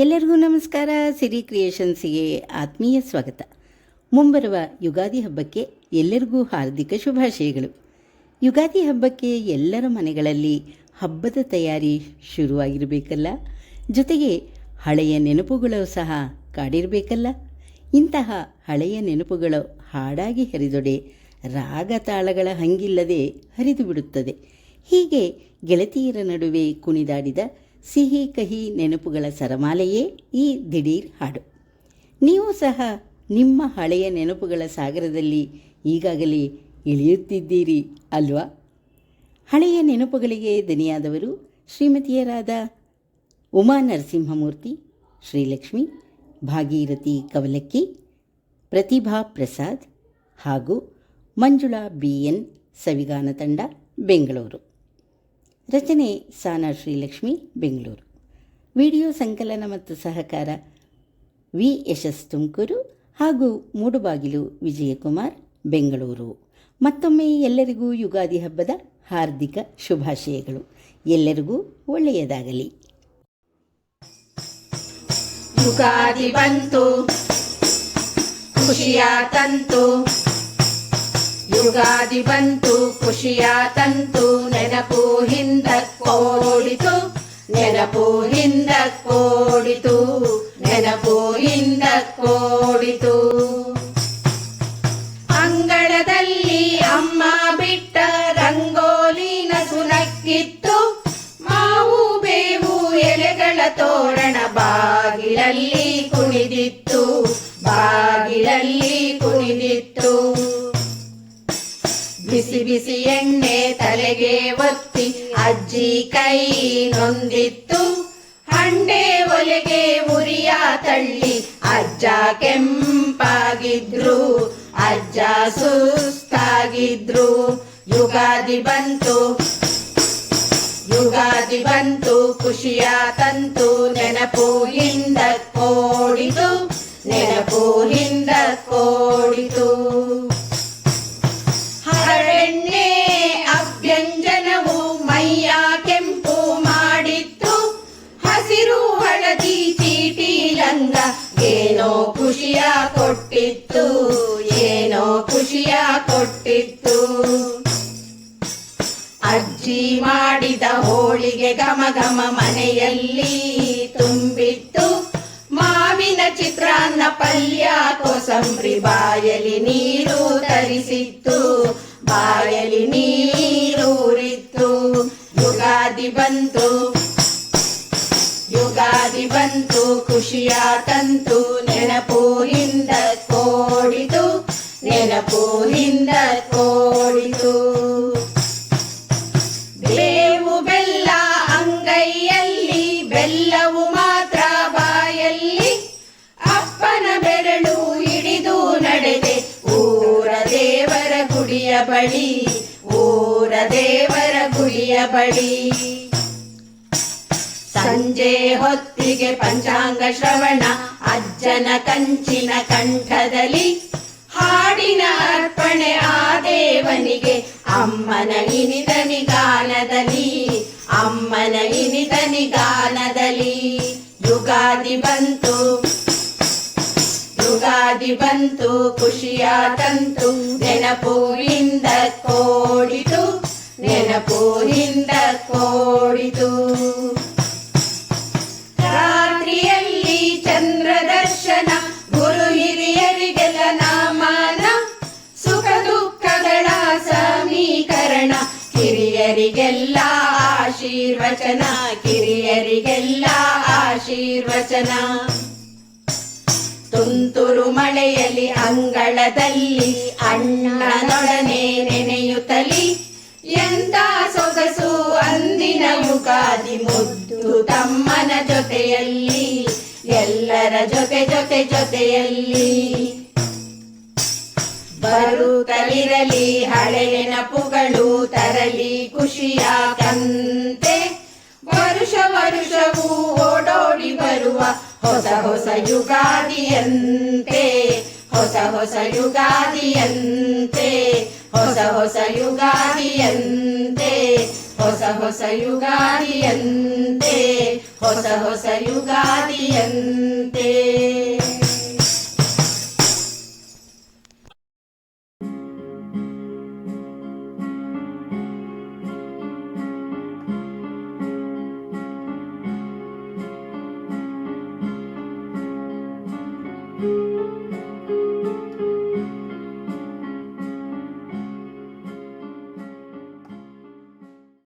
ಎಲ್ಲರಿಗೂ ನಮಸ್ಕಾರ. ಸಿರಿ ಕ್ರಿಯೇಷನ್ಸಿಗೆ ಆತ್ಮೀಯ ಸ್ವಾಗತ. ಮುಂಬರುವ ಯುಗಾದಿ ಹಬ್ಬಕ್ಕೆ ಎಲ್ಲರಿಗೂ ಹಾರ್ದಿಕ ಶುಭಾಶಯಗಳು. ಯುಗಾದಿ ಹಬ್ಬಕ್ಕೆ ಎಲ್ಲರ ಮನೆಗಳಲ್ಲಿ ಹಬ್ಬದ ತಯಾರಿ ಶುರುವಾಗಿರಬೇಕಲ್ಲ, ಜೊತೆಗೆ ಹಳೆಯ ನೆನಪುಗಳು ಸಹ ಕಾಡಿರಬೇಕಲ್ಲ. ಇಂತಹ ಹಳೆಯ ನೆನಪುಗಳು ಹಾಡಾಗಿ ಹರಿದೊಡೆ ರಾಗ ತಾಳಗಳ ಹಂಗಿಲ್ಲದೆ ಹರಿದು ಬಿಡುತ್ತದೆ. ಹೀಗೆ ಗೆಳತಿಯರ ನಡುವೆ ಕುಣಿದಾಡಿದ ಸಿಹಿ ಕಹಿ ನೆನಪುಗಳ ಸರಮಾಲೆಯೇ ಈ ದಿಢೀರ್ ಹಾಡು. ನೀವು ಸಹ ನಿಮ್ಮ ಹಳೆಯ ನೆನಪುಗಳ ಸಾಗರದಲ್ಲಿ ಈಗಾಗಲೇ ಇಳಿಯುತ್ತಿದ್ದೀರಿ ಅಲ್ವಾ? ಹಳೆಯ ನೆನಪುಗಳಿಗೆ ದನಿಯಾದವರು ಶ್ರೀಮತಿಯರಾದ ಉಮಾ ನರಸಿಂಹಮೂರ್ತಿ, ಶ್ರೀಲಕ್ಷ್ಮಿ, ಭಾಗೀರಥಿ ಕವಲಕ್ಕಿ, ಪ್ರತಿಭಾ ಪ್ರಸಾದ್ ಹಾಗೂ ಮಂಜುಳಾ BN ಸವಿಗಾನ ತಂಡ, ಬೆಂಗಳೂರು. ರಚನೆ ಸಾನಾ ಶ್ರೀಲಕ್ಷ್ಮಿ, ಬೆಂಗಳೂರು. ವಿಡಿಯೋ ಸಂಕಲನ ಮತ್ತು ಸಹಕಾರ ವಿ ಯಶಸ್ ತುಮಕೂರು ಹಾಗೂ ಮೂಡುಬಾಗಿಲು ವಿಜಯಕುಮಾರ್, ಬೆಂಗಳೂರು. ಮತ್ತೊಮ್ಮೆ ಎಲ್ಲರಿಗೂ ಯುಗಾದಿ ಹಬ್ಬದ ಹಾರ್ದಿಕ ಶುಭಾಶಯಗಳು. ಎಲ್ಲರಿಗೂ ಒಳ್ಳೆಯದಾಗಲಿ. ಯುಗಾದಿ ಬಂತು, ಖುಷಿಯ ತಂತು. ಯುಗಾದಿ ಬಂತು, ಖುಷಿಯ ತಂತು. ನೆನಪು ಹಿಂದಕ್ಕೋಡಿತು, ನೆನಪು ಹಿಂದಕ್ಕೋಡಿತು, ನೆನಪು ಹಿಂದಕ್ಕೋಡಿತು. ಅಂಗಳದಲ್ಲಿ ಅಮ್ಮ ಬಿಟ್ಟ ರಂಗೋಲಿನ ಸುನಕ್ಕಿತ್ತು. ಮಾವು ಬೇವು ಎಲೆಗಳ ತೋರಣ ಬಾಗಿಲಲ್ಲಿ ಕುಣಿದಿತ್ತು, ಬಾಗಿಲಲ್ಲಿ ಕುಣಿದಿತ್ತು. ಬಿಸಿ ಬಿಸಿ ಎಣ್ಣೆ ತಲೆಗೆ ಒತ್ತಿ ಅಜ್ಜಿ ಕೈ ನೊಂದಿತ್ತು. ಹಂಡೆ ಒಲೆಗೆ ಉರಿಯ ತಳ್ಳಿ ಅಜ್ಜ ಕೆಂಪಾಗಿದ್ರು, ಅಜ್ಜ ಸುಸ್ತಾಗಿದ್ರು. ಯುಗಾದಿ ಬಂತು, ಯುಗಾದಿ ಬಂತು, ಖುಷಿಯ ತಂತು. ನೆನಪು ಹಿಂದಕ್ಕೋಡಿತು, ನೆನಪು ಹಿಂದಕ್ಕೋಡಿತು. ಹರಳೆಣ್ಣೆ ಅಭ್ಯಂಜನವು ಮೈಯ ಕೆಂಪು ಮಾಡಿತ್ತು. ಹಸಿರು ಹಳದಿ ಚೀಟಿ ಲಂಗ ಏನೋ ಖುಷಿಯ ಕೊಟ್ಟಿತ್ತು, ಏನೋ ಖುಷಿಯ ಕೊಟ್ಟಿತ್ತು. ಅಜ್ಜಿ ಮಾಡಿದ ಹೋಳಿಗೆ ಘಮ ಘಮ ಮನೆಯಲ್ಲಿ ತುಂಬಿತ್ತು. ಮಾವಿನ ಚಿತ್ರಾನ್ನ ಪಲ್ಯ ಕೋಸಂಬರಿ ಬಾಯಲಿ ನೀರು ತರಿಸಿತ್ತು, ಬಾಯಲಿ ನೀರೂರಿತ್ತು. ಯುಗಾದಿ ಬಂತು, ಯುಗಾದಿ ಬಂತು, ಖುಷಿಯ ತಂತು. ನೆನಪು ಹಿಂದಕ್ಕೋಡಿತು, ನೆನಪು ಹಿಂದಕ್ಕೋಡಿತು. ಬೇವು ಬೆಲ್ಲ ಅಂಗೈಯಲ್ಲಿ, ಬೆಲ್ಲವು ಮಾತ್ರ ಬಾಯಲ್ಲಿ. ಅಪ್ಪನ ಬೆರಳು ಹಿಡಿದು ನಡೆದೆ ಊರ ದೇವರ ಗುಡಿಯ ಬಳಿ, ಊರ ದೇವರ ಗುಡಿಯ ಬಳಿ. ಸಂಜೆ ಹೊತ್ತಿಗೆ ಪಂಚಾಂಗ ಶ್ರವಣ ಅಜ್ಜನ ಕಂಚಿನ ಕಂಠದಲ್ಲಿ. ಹಾಡಿನ ಅರ್ಪಣೆ ಆ ದೇವನಿಗೆ ಅಮ್ಮನ ಇನಿದ ನಿಗಾನದಲ್ಲಿ, ಅಮ್ಮನ ಇನಿದ ನಿಗಾನದಲ್ಲಿ. ಯುಗಾದಿ ಬಂತು, ಯುಗಾದಿ ಬಂತು, ಖುಷಿಯ ತಂತು. ನೆನಪು ಹಿಂದಕ್ಕೋಡಿತು, ನೆನಪು ಹಿಂದಕ್ಕೋಡಿತು. ರಾತ್ರಿಯಲ್ಲಿ ಚಂದ್ರ ದರ್ಶನ, ಗುರು ಹಿರಿಯರಿಗೆಲ್ಲ ನಾಮಾನ. ಸುಖ ದುಃಖಗಳ ಸಮೀಕರಣ, ಕಿರಿಯರಿಗೆಲ್ಲ ಆಶೀರ್ವಚನ, ಕಿರಿಯರಿಗೆಲ್ಲ ಆಶೀರ್ವಚನ. ತುಂತುರು ಮಳೆಯಲ್ಲಿ ಅಂಗಳದಲ್ಲಿ ಅಣ್ಣನೊಡನೆ ನೆನೆಯುತ್ತಲಿ. ಎಂತ ಸೊಗಸು ಅಂದಿನ ಯುಗಾದಿ, ಮುದ್ದು ತಮ್ಮನ ಜೊತೆಯಲ್ಲಿ, ಎಲ್ಲರ ಜೊತೆ ಜೊತೆ ಜೊತೆಯಲ್ಲಿ. ಬರುತ್ತಲಿರಲಿ ಹಳೆ ನೆನಪುಗಳು, ತರಲಿ ಖುಷಿಯ ಕಂತೆ. ವರುಷ ವರುಷವೂ ಓಡೋಡಿ ಬರುವ ಹೊಸ ಹೊಸ ಯುಗಾದಿಯಂತೆ, ಹೊಸ ಹೊಸ ಯುಗಾದಿಯಂತೆ, ಹೊಸ ಹೊಸ ಯುಗಾದಿಯಂತೆ, ಹೊಸ ಹೊಸ ಹೊಸ ಯುಗಾದಿಯಂತೆ ಹೊಸ ಹೊಸ ಯುಗಾದಿಯಂತೆ